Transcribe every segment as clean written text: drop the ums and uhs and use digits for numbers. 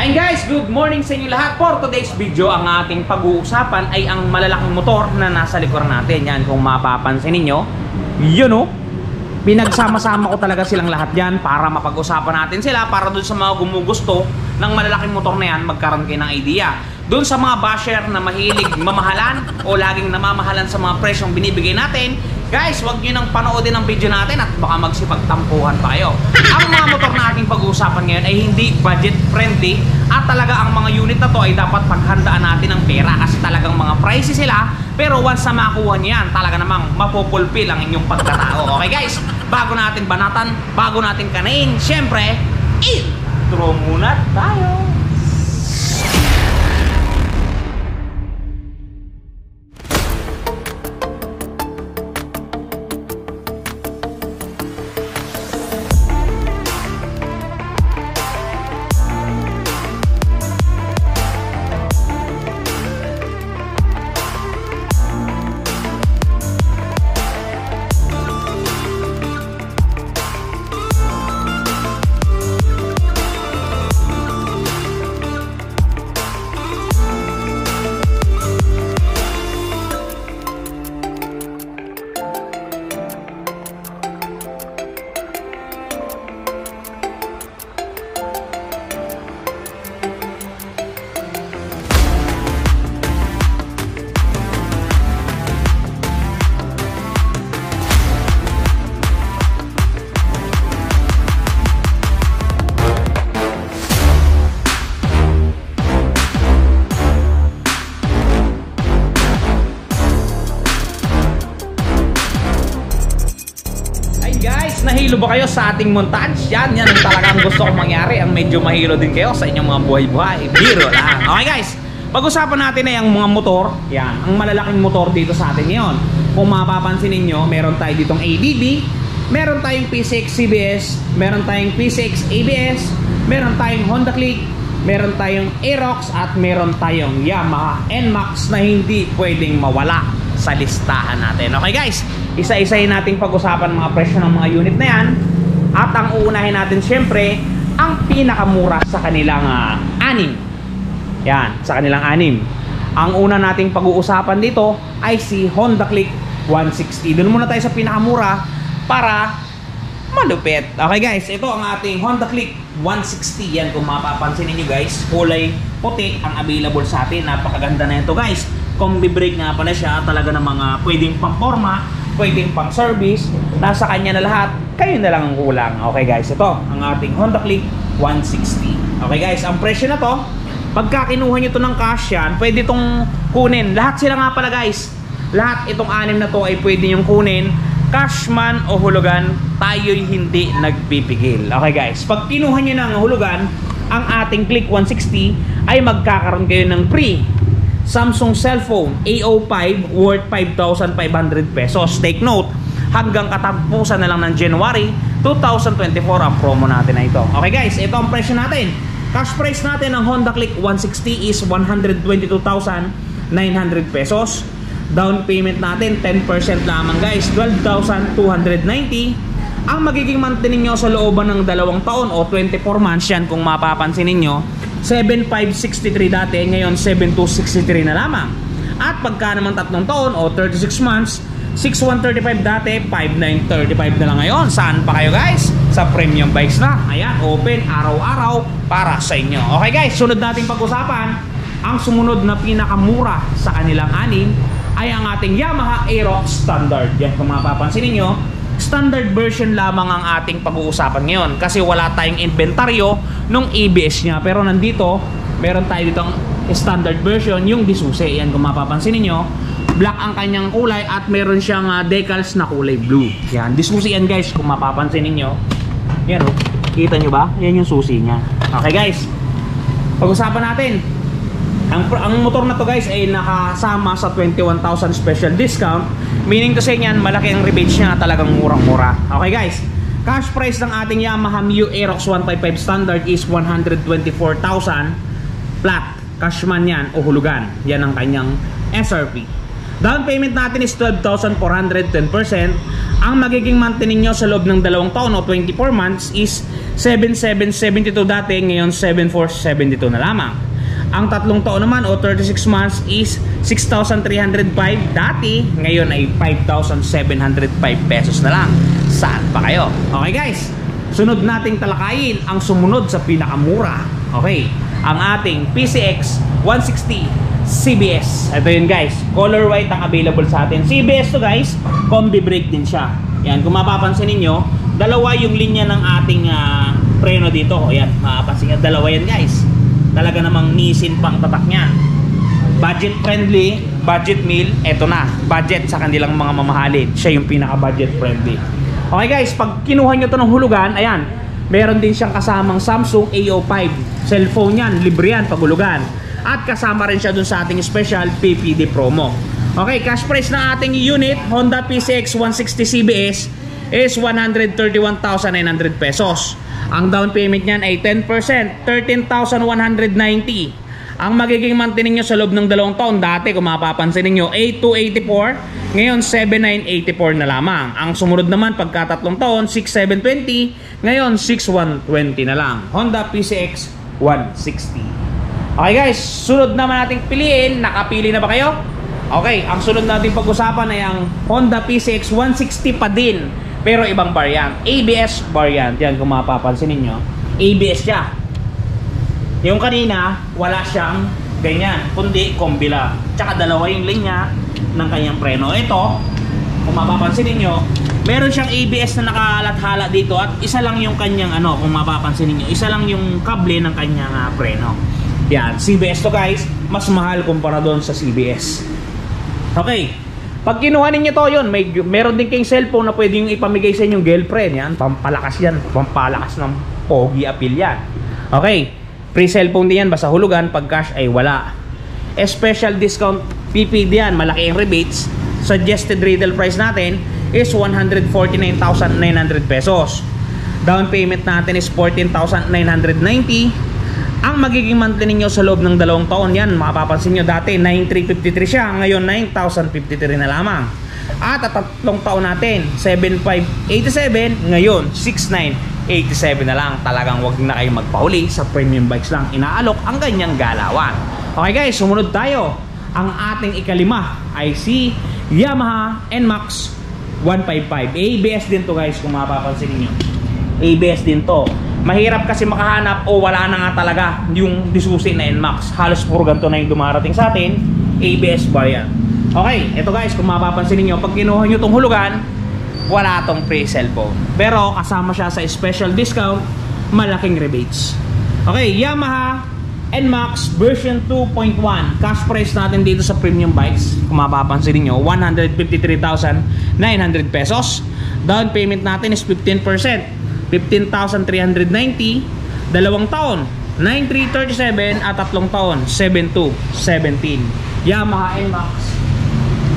Ayun guys, good morning sa inyo lahat. For today's video, ang ating pag-uusapan ay ang malalaking motor na nasa likuran natin. Yan, kung mapapansin ninyo, yun o, pinagsama-sama ko talaga silang lahat yan para mapag-usapan natin sila, para dun sa mga gumugusto ng malalaking motor na yan, magkaroon kayo ng idea. Dun sa mga basher na mahilig mamahalan o laging namamahalan sa mga presyong binibigay natin, guys, huwag nyo nang panoodin ang video natin at baka magsipagtampuhan pa kayo. Ang mga motor na ating pag-uusapan ngayon ay hindi budget friendly at talaga ang mga unit na to ay dapat paghandaan natin ng pera kasi talagang mga pricey sila, pero once na makuha nyo yan, talaga namang mapupulpil ang inyong pagkatao. Okay guys, bago natin banatan, bago natin kanain, syempre, intro muna tayo. Nahilo ba kayo sa ating montage? Yan ang talagang gusto kong mangyari. Ang medyo mahilo din kayo sa inyong mga buhay-buhay. Biro lang. Okay guys, pag-usapan natin na yung mga motor. Yan, ang malalaking motor dito sa atin ngayon. Kung mapapansin ninyo, meron tayo ditong ABB, meron tayong P6 CBS, meron tayong P6 ABS, meron tayong Honda Click, meron tayong Aerox, at meron tayong Yamaha NMAX na hindi pwedeng mawala sa listahan natin. Okay guys, isa-isahin nating pag-usapan mga presyo ng mga unit na yan. At ang uunahin natin syempre, ang pinakamura sa kanilang anim. Yan, sa kanilang anim. Ang una nating pag-uusapan dito ay si Honda Click 160. Doon muna tayo sa pinakamura para malupit. Okay guys, ito ang ating Honda Click 160. Yan, kung mapapansin niyo guys, kulay puti ang available sa atin. Napakaganda na ito guys. Combi brake nga pala siya, talaga ng mga pwedeng pang-forma, pwedeng pang-service, nasa kanya na lahat, kayo na lang ang kulang. Okay guys, ito ang ating Honda Click 160. Okay guys, ang presyo na to, pagka kinuha nyo to ng cash yan, pwede itong kunin. Lahat sila nga pala guys, lahat itong anim na to ay pwede nyong kunin, cash man o hulugan, tayo'y hindi nagpipigil. Okay guys, pag kinuha nyo ng hulugan, ang ating Click 160 ay magkakaroon kayo ng free Samsung cellphone A05 worth 5,500 pesos. Take note, hanggang katapusan na lang ng January 2024 ang promo natin na ito. Okay guys, ito ang presyo natin. Cash price natin ng Honda Click 160 is 122,900 pesos. Down payment natin 10% lamang guys, 12,290. Ang magiging monthly ninyo sa looban ng 2 taon o 24 months yan, kung mapapansin ninyo, 7,563 dati, ngayon 7,263 na lamang. At pagka naman 3 taon o 36 months, 6,135 dati, 5,935 na lang ngayon. Saan pa kayo guys? Sa premium bikes na. Ayan, open araw-araw para sa inyo. Okay guys, sunod nating pag-usapan, ang sumunod na pinakamura sa kanilang anim ay ang ating Yamaha Aerox Standard. Yan, kung mapapansin ninyo, standard version lamang ang ating pag-uusapan ngayon kasi wala tayong inventaryo nung ABS niya, pero nandito meron tayo ditong standard version, yung disusi. Yan, kung mapapansin niyo, black ang kanyang kulay at meron siyang decals na kulay blue. Yan, disusi yan guys, kung mapapansin niyo. Yan oh, kita nyo ba? Yan yung susi niya. Okay guys, pag-usapan natin, ang motor na to guys ay nakasama sa 21,000 special discount, meaning to say niyan, malaki ang rebates niya, talagang murang-mura. Okay guys, cash price ng ating Yamaha Mio Aerox 155 standard is 124,000 flat. Cashman yan o hulugan, yan ang kanyang SRP. Down payment natin is 12,400, 10%. Ang magiging monthly ninyo sa loob ng 2 taon o 24 months is 7,772 dati, ngayon 7,472 na lamang. Ang 3 taon naman o 36 months is 6,305 dati, ngayon ay 5,705 pesos na lang. Saan pa kayo? Okay guys, sunod nating talakayin ang sumunod sa pinakamura. Okay, ang ating PCX 160 CBS. Ito yun guys, color white ang available sa atin. CBS to guys, combi brake din siya. Yan, kung mapapansin ninyo, dalawa yung linya ng ating preno dito. O yan, mapapansin nyo, dalawa yan guys. Talaga namang Nissin pang tatak niyan. Budget friendly, budget meal, eto na, budget sa kanilang mga mamahalin. Siya yung pinaka budget friendly. Okay guys, pag kinuha nyo to ng hulugan, ayan, meron din siyang kasamang Samsung A05 cellphone yan, libre yan pag hulugan. At kasama rin siya dun sa ating special PPD promo. Okay, cash price ng ating unit Honda PCX 160 CBS is 131,900 pesos. Ang down payment niyan ay 10%, 13,190. Ang magiging monthly ninyo sa loob ng 2 taon, dati kung mapapansin ninyo 8,284, ngayon 7,984 na lamang. Ang sumunod naman pagka 3 taon 6,720, ngayon 6,120 na lang. Honda PCX 160. Okay guys, sunod naman nating piliin. Nakapili na ba kayo? Okay, ang sunod nating pag-usapan ay ang Honda PCX 160 pa din, pero ibang variant, ABS variant. Yan, kung mapapansin ninyo, ABS siya. Yung kanina, wala siyang ganyan, kundi kombila. Tsaka dalawa yung linya ng kanyang preno. Ito, kung mapapansin ninyo, meron siyang ABS na nakalathala dito at isa lang yung kanyang kung mapapansin ninyo, isa lang yung kable ng kanyang preno. Yan, CBS to guys, mas mahal kumpara doon sa CBS. Okay, pag kinuha ninyo to yun, meron din kayong cellphone na pwede yung ipamigay sa inyong girlfriend. Yan, pampalakas yan, pampalakas ng pogi appeal yan. Okay, free cellphone din yan, basta hulugan, pag cash ay wala. Special discount PPD yan, malaki yung rebates. Suggested retail price natin is 149,900 pesos. Down payment natin is 14,990. Ang magiging monthly ninyo sa loob ng 2 taon, yan, mapapansin nyo, dati 9,353 siya, ngayon 9,053 na lamang. At 3 taon natin, 7,587, ngayon 6,987 na lang. Talagang wag na kayong magpahuli, sa premium bikes lang inaalok ang ganyang galawan. Okay guys, sumunod tayo. Ang ating ikalima ay si Yamaha NMAX 155. ABS din to guys, kung mapapansin niyo. ABS din to. Mahirap kasi makahanap o wala na nga talaga yung disusi na NMAX. Halos puro ganito na yung dumarating sa atin. ABS variant. Okay, ito guys, kung mapapansin niyo, pag kinuha nyo itong hulugan, wala tong free cellphone. Pero kasama siya sa special discount, malaking rebates. Okay, Yamaha NMAX version 2.1. Cash price natin dito sa premium bikes, kung mapapansin niyo, 153,900 pesos. Down payment natin is 15%. 15,390, 2 taon 9,337 at 3 taon 7,217. Yamaha NMAX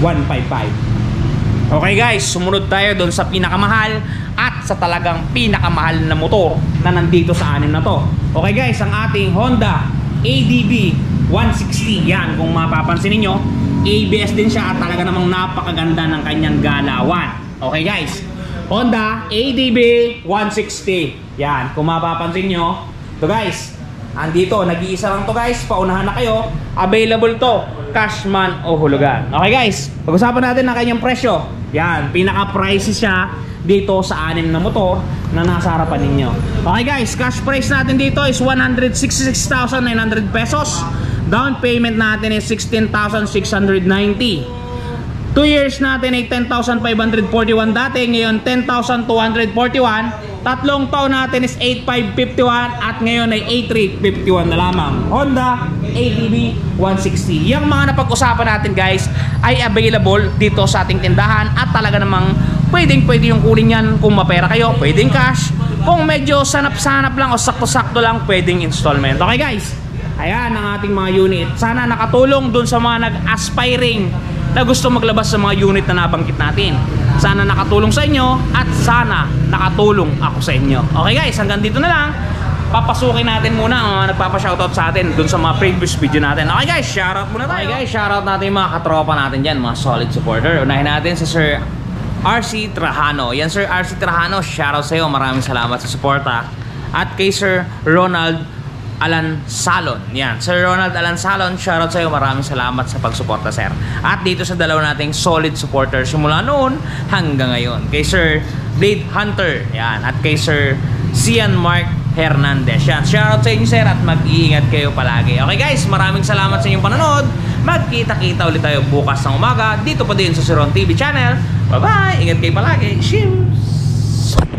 155. Okay guys, sumunod tayo doon sa pinakamahal at sa talagang pinakamahal na motor na nandito sa anim na to. Okay guys, ang ating Honda ADB 160. Yan, kung mapapansin niyo, ABS din siya at talaga namang napakaganda ng kanyang galawan. Okay guys, Honda ADB 160. Yan, kung mapapansin nyo, ito guys, andito, nag-iisa lang to guys, paunahan na kayo. Available to, cash man o hulugan. Okay guys, pag-usapan natin ang kanyang presyo. Yan, pinaka-pricey siya dito sa anim na motor na nasa harapan ninyo. Okay guys, cash price natin dito is 166,900 pesos. Down payment natin is 16,690. 2 years natin ay 10,541 dati, ngayon 10,241. 3 taon natin is 8,551 at ngayon ay 8,351 na lamang. Honda ADB 160. Yung mga napag-usapan natin guys ay available dito sa ating tindahan at talaga namang pwede yung kunin yan. Kung mapera kayo, pwedeng cash. Kung medyo sanap-sanap lang o sakto-sakto lang, pwedeng installment. Okay guys, ayan ang ating mga unit. Sana nakatulong dun sa mga nag-aspiring na gusto maglabas sa mga unit na nabanggit natin. Sana nakatulong sa inyo at sana nakatulong ako sa inyo. Okay guys, hanggang dito na lang. papasukin natin muna ang mga nagpapa-shoutout sa atin dun sa mga previous video natin. Okay guys, shoutout muna tayo. Okay guys, shoutout natin yung mga katropa natin dyan, mga solid supporter. Unahin natin si Sir RC Trajano. Yan Sir RC Trajano, shoutout sa iyo. Maraming salamat sa suporta. At kay Sir Ronald Alan Salon. Yan, Sir Ronald Alan Salon, shoutout sa iyo. Maraming salamat sa pagsuporta, sir. At dito sa dalawa nating solid supporter simula noon hanggang ngayon. Kay Sir Blade Hunter. Yan, at kay Sir Cian Mark Hernandez. Yan, shoutout sa inyo, sir, at mag-iingat kayo palagi. Okay guys, maraming salamat sa inyong panonood. Magkita-kita ulit tayo bukas ng umaga dito pa din sa Sir Ron TV channel. Bye-bye! Ingat kayo palagi. Cheers!